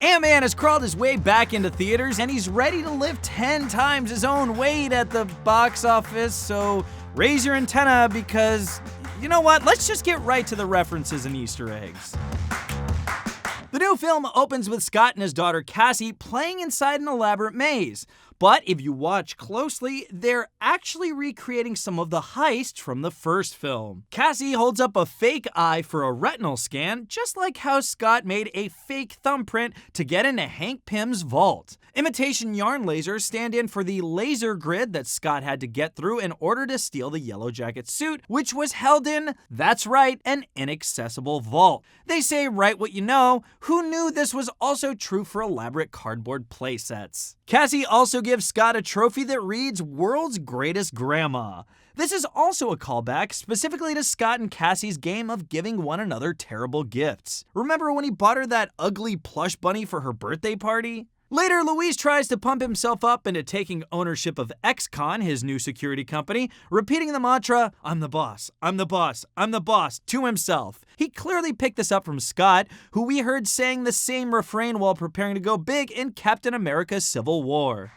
Ant-Man has crawled his way back into theaters, and he's ready to lift 10 times his own weight at the box office, so raise your antenna because, you know what, let's just get right to the references and Easter eggs. The new film opens with Scott and his daughter Cassie playing inside an elaborate maze. But if you watch closely, they're actually recreating some of the heists from the first film. Cassie holds up a fake eye for a retinal scan, just like how Scott made a fake thumbprint to get into Hank Pym's vault. Imitation yarn lasers stand in for the laser grid that Scott had to get through in order to steal the Yellow Jacket suit, which was held in, that's right, an inaccessible vault. They say write what you know. Who knew this was also true for elaborate cardboard playsets? Cassie also gives Scott a trophy that reads World's Greatest Grandma. This is also a callback specifically to Scott and Cassie's game of giving one another terrible gifts. Remember when he bought her that ugly plush bunny for her birthday party? Later, Luis tries to pump himself up into taking ownership of XCon, his new security company, repeating the mantra, "I'm the boss, I'm the boss, I'm the boss," to himself. He clearly picked this up from Scott, who we heard saying the same refrain while preparing to go big in Captain America: Civil War.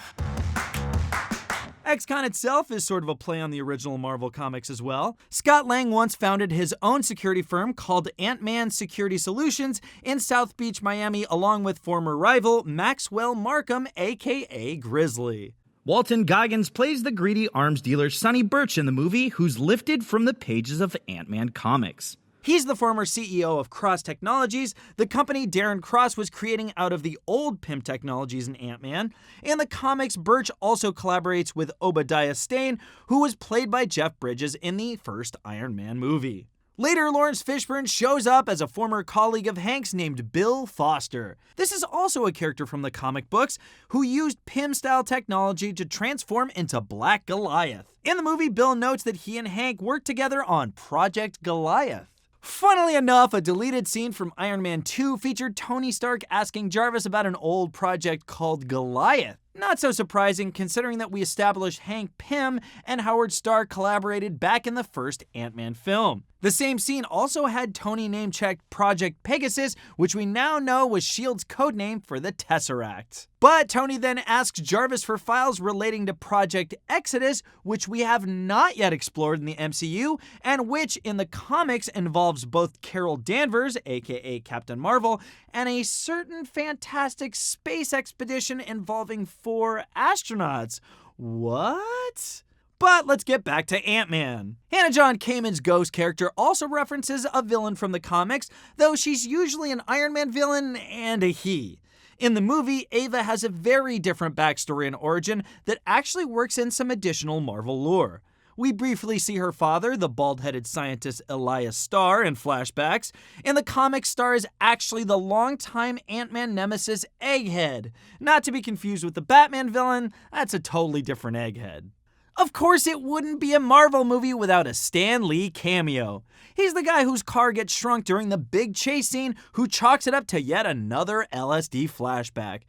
XCon itself is sort of a play on the original Marvel comics as well. Scott Lang once founded his own security firm called Ant-Man Security Solutions in South Beach, Miami, along with former rival Maxwell Markham, aka Grizzly. Walton Goggins plays the greedy arms dealer Sonny Burch in the movie, who's lifted from the pages of Ant-Man comics. He's the former CEO of Cross Technologies, the company Darren Cross was creating out of the old Pym Technologies in Ant-Man. In the comics, Burch also collaborates with Obadiah Stane, who was played by Jeff Bridges in the first Iron Man movie. Later, Lawrence Fishburne shows up as a former colleague of Hank's named Bill Foster. This is also a character from the comic books who used Pym-style technology to transform into Black Goliath. In the movie, Bill notes that he and Hank worked together on Project Goliath. Funnily enough, a deleted scene from Iron Man 2 featured Tony Stark asking Jarvis about an old project called Goliath. Not so surprising considering that we established Hank Pym and Howard Stark collaborated back in the first Ant-Man film. The same scene also had Tony name-checked Project Pegasus, which we now know was S.H.I.E.L.D.'s codename for the Tesseract. But Tony then asks Jarvis for files relating to Project Exodus, which we have not yet explored in the MCU, and which in the comics involves both Carol Danvers, aka Captain Marvel, and a certain fantastic space expedition involving 4 astronauts. What? But let's get back to Ant-Man. Hannah John Kamen's Ghost character also references a villain from the comics, though she's usually an Iron Man villain and a he. In the movie, Ava has a very different backstory and origin that actually works in some additional Marvel lore. We briefly see her father, the bald-headed scientist Elias Starr, in flashbacks. In the comics, Starr is actually the longtime Ant-Man nemesis Egghead. Not to be confused with the Batman villain, that's a totally different Egghead. Of course, it wouldn't be a Marvel movie without a Stan Lee cameo. He's the guy whose car gets shrunk during the big chase scene who chalks it up to yet another LSD flashback.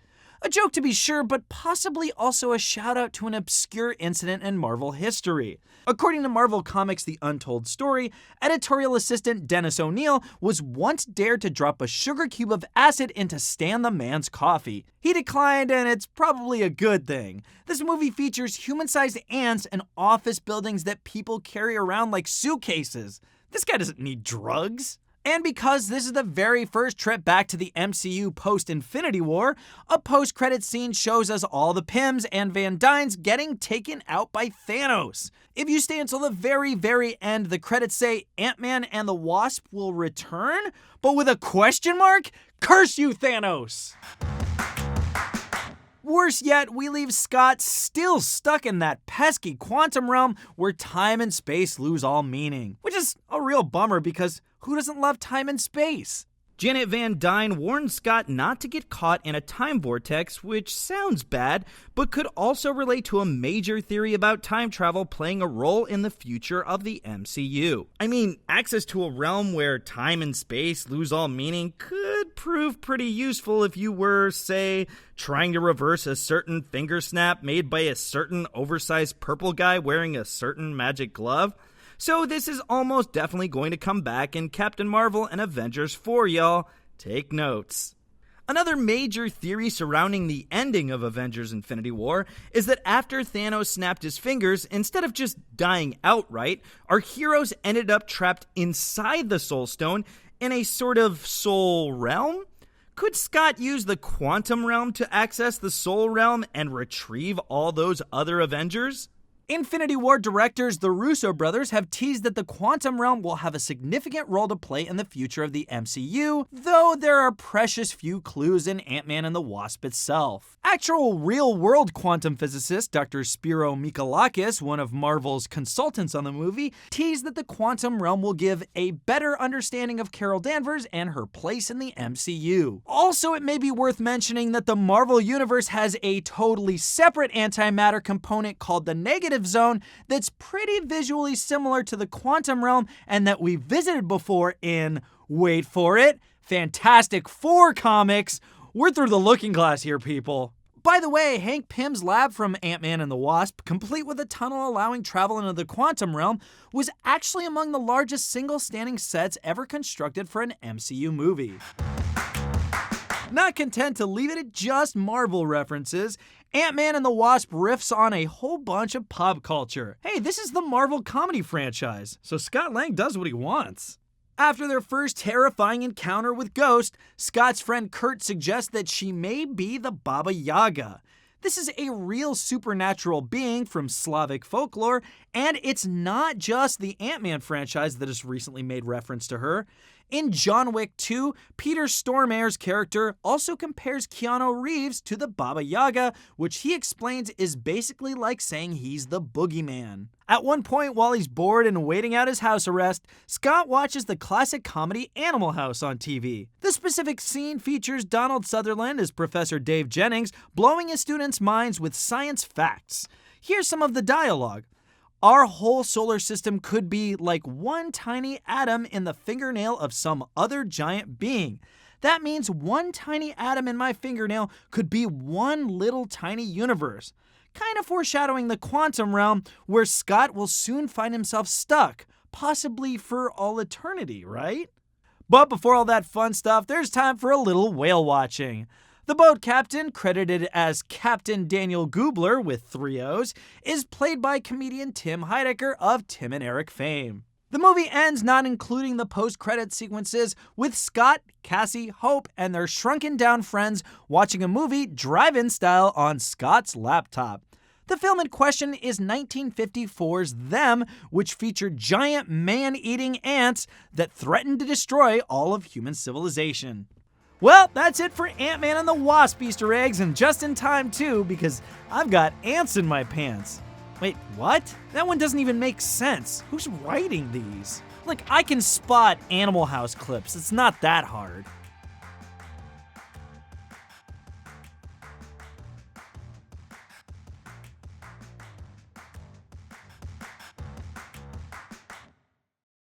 A joke to be sure, but possibly also a shout out to an obscure incident in Marvel history. According to Marvel Comics: The Untold Story, editorial assistant Dennis O'Neil was once dared to drop a sugar cube of acid into Stan the Man's coffee. He declined, and it's probably a good thing. This movie features human-sized ants and office buildings that people carry around like suitcases. This guy doesn't need drugs. And because this is the very first trip back to the MCU post-Infinity War, a post-credit scene shows us all the Pyms and Van Dynes getting taken out by Thanos. If you stay until the very, very end, the credits say Ant-Man and the Wasp will return, but with a question mark? Curse you, Thanos! Worse yet, we leave Scott still stuck in that pesky quantum realm where time and space lose all meaning, which is a real bummer because who doesn't love time and space? Janet Van Dyne warned Scott not to get caught in a time vortex, which sounds bad, but could also relate to a major theory about time travel playing a role in the future of the MCU. I mean, access to a realm where time and space lose all meaning could prove pretty useful if you were, say, trying to reverse a certain finger snap made by a certain oversized purple guy wearing a certain magic glove. So this is almost definitely going to come back in Captain Marvel and Avengers 4, y'all. Take notes. Another major theory surrounding the ending of Avengers Infinity War is that after Thanos snapped his fingers, instead of just dying outright, our heroes ended up trapped inside the Soul Stone in a sort of soul realm? Could Scott use the quantum realm to access the soul realm and retrieve all those other Avengers? Infinity War directors, the Russo brothers, have teased that the quantum realm will have a significant role to play in the future of the MCU, though there are precious few clues in Ant-Man and the Wasp itself. Actual real-world quantum physicist Dr. Spiro Michalakis, one of Marvel's consultants on the movie, teased that the quantum realm will give a better understanding of Carol Danvers and her place in the MCU. Also, it may be worth mentioning that the Marvel Universe has a totally separate antimatter component called the negative zone that's pretty visually similar to the quantum realm and that we visited before in, wait for it, Fantastic Four comics. We're through the looking glass here, people. By the way, Hank Pym's lab from Ant-Man and the Wasp, complete with a tunnel allowing travel into the quantum realm, was actually among the largest single standing sets ever constructed for an MCU movie. Not content to leave it at just Marvel references, Ant-Man and the Wasp riffs on a whole bunch of pop culture. Hey, this is the Marvel comedy franchise, so Scott Lang does what he wants. After their first terrifying encounter with Ghost, Scott's friend Kurt suggests that she may be the Baba Yaga. This is a real supernatural being from Slavic folklore, and it's not just the Ant-Man franchise that has recently made reference to her. In John Wick 2, Peter Stormare's character also compares Keanu Reeves to the Baba Yaga, which he explains is basically like saying he's the boogeyman. At one point, while he's bored and waiting out his house arrest, Scott watches the classic comedy Animal House on TV. The specific scene features Donald Sutherland as Professor Dave Jennings blowing his students' minds with science facts. Here's some of the dialogue. Our whole solar system could be like one tiny atom in the fingernail of some other giant being. That means one tiny atom in my fingernail could be one little tiny universe. Kind of foreshadowing the quantum realm where Scott will soon find himself stuck, possibly for all eternity, right? But before all that fun stuff, there's time for a little whale watching. The boat captain, credited as Captain Daniel Goobler with 3 O's, is played by comedian Tim Heidecker of Tim and Eric fame. The movie ends not including the post-credit sequences with Scott, Cassie, Hope, and their shrunken-down friends watching a movie drive-in style on Scott's laptop. The film in question is 1954's Them, which featured giant man-eating ants that threatened to destroy all of human civilization. Well, that's it for Ant-Man and the Wasp Easter eggs, and just in time too, because I've got ants in my pants. Wait, what? That one doesn't even make sense. Who's writing these? Like, I can spot Animal House clips. It's not that hard.